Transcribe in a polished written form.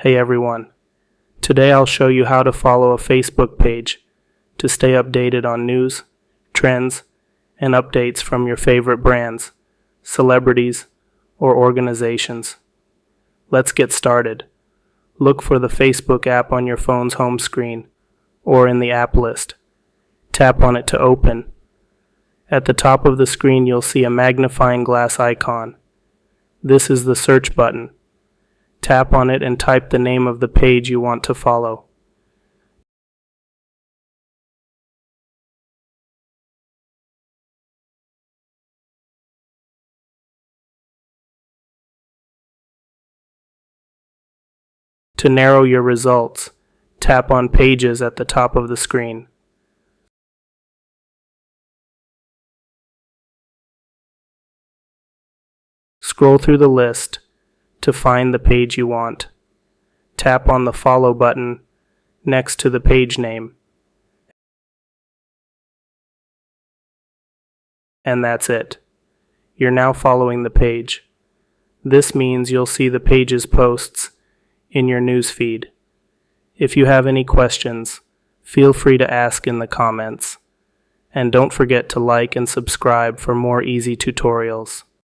Hey everyone, today I'll show you how to follow a Facebook page to stay updated on news, trends, and updates from your favorite brands, celebrities, or organizations. Let's get started. Look for the Facebook app on your phone's home screen or in the app list. Tap on it to open. At the top of the screen you'll see a magnifying glass icon. This is the search button. Tap on it and type the name of the page you want to follow. To narrow your results, tap on Pages at the top of the screen. Scroll through the list to find the page you want. Tap on the Follow button next to the page name. And that's it. You're now following the page. This means you'll see the page's posts in your news feed. If you have any questions, feel free to ask in the comments. And don't forget to like and subscribe for more easy tutorials.